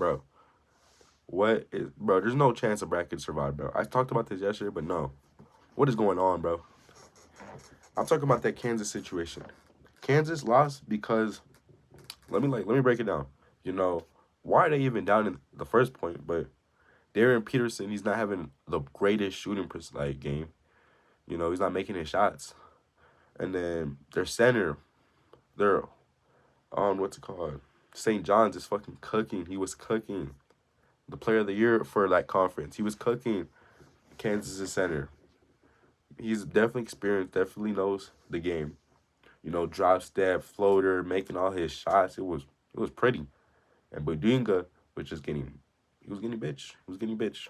bro. What is, bro? There's no chance a bracket survive, bro. I talked about this yesterday, but no. What is going on, bro? I'm talking about that Kansas situation. Kansas lost because let me break it down. You know, why are they even down in the first point? But Darren Peterson, he's not having the greatest shooting game. You know, he's not making his shots. And then their center, their what's it called? St. John's is fucking cooking. He was cooking. The player of the year for that conference. He was cooking Kansas' center. He's definitely experienced, definitely knows the game. You know, drop step, floater, making all his shots. It was pretty. And Budinga was just getting he was getting bitch. He was getting bitch.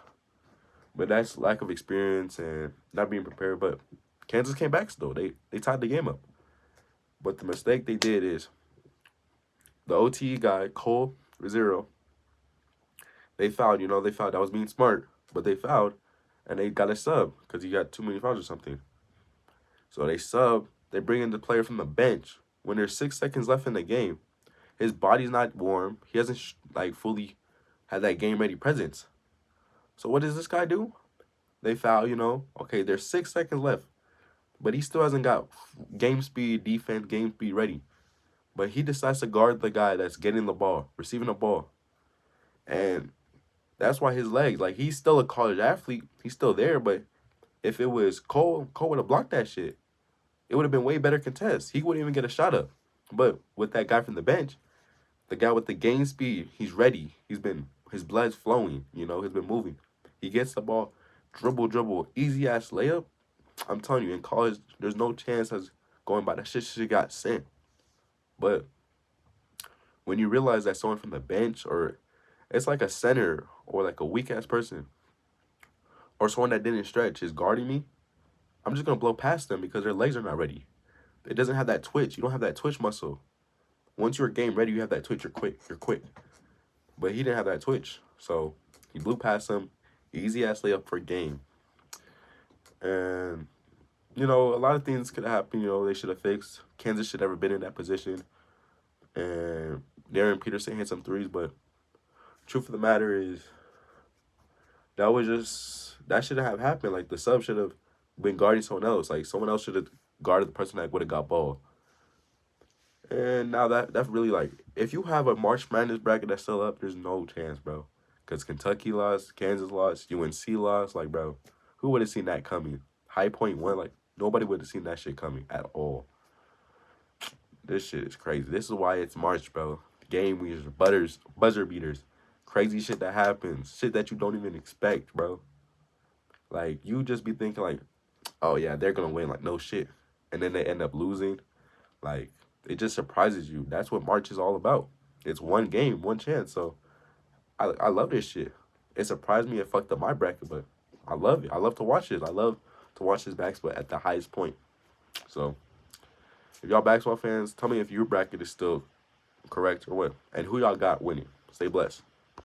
But that's lack of experience and not being prepared. But Kansas came back still. They tied the game up. But the mistake they did is the OTE guy, Cole Zero, they fouled, they fouled. That was being smart, but they fouled and they got a sub because he got too many fouls or something. So they sub, they bring in the player from the bench. When there's 6 seconds left in the game, his body's not warm. He hasn't fully had that game ready presence. So what does this guy do? They foul, Okay, there's 6 seconds left, but he still hasn't got game speed, defense, game speed ready. But he decides to guard the guy that's getting the ball, receiving the ball. And that's why his legs, he's still a college athlete. He's still there, but if it was Cole would have blocked that shit. It would have been way better contest. He wouldn't even get a shot up. But with that guy from the bench, the guy with the game speed, he's ready. His blood's flowing, he's been moving. He gets the ball, dribble, easy-ass layup. I'm telling you, in college, there's no chance of going by that shit got sent. But when you realize that someone from the bench, or it's like a center or like a weak-ass person or someone that didn't stretch is guarding me, I'm just going to blow past them because their legs are not ready. It doesn't have that twitch. You don't have that twitch muscle. Once you're game ready, you have that twitch, you're quick. But he didn't have that twitch. So he blew past him. Easy-ass layup for game. And, a lot of things could have happened, they should have fixed. Kansas should have never been in that position. And Darren Peterson hit some threes, but truth of the matter is that shouldn't have happened. Like, the sub should have been guarding someone else. Like, someone else should have guarded the person that would have got ball. And now that's really, if you have a March Madness bracket that's still up, there's no chance, bro. Because Kentucky lost, Kansas lost, UNC lost. Like, bro, who would have seen that coming? High Point won. Nobody would have seen that shit coming at all. This shit is crazy. This is why it's March, bro. Game winners, buzzer beaters. Crazy shit that happens. Shit that you don't even expect, bro. You just be thinking, oh, yeah, they're going to win. No shit. And then they end up losing. It just surprises you. That's what March is all about. It's one game, one chance. So, I love this shit. It surprised me. It fucked up my bracket, but I love it. I love to watch it. I love to watch this basketball at the highest point. So, if y'all basketball fans, tell me if your bracket is still correct or what. And who y'all got winning. Stay blessed.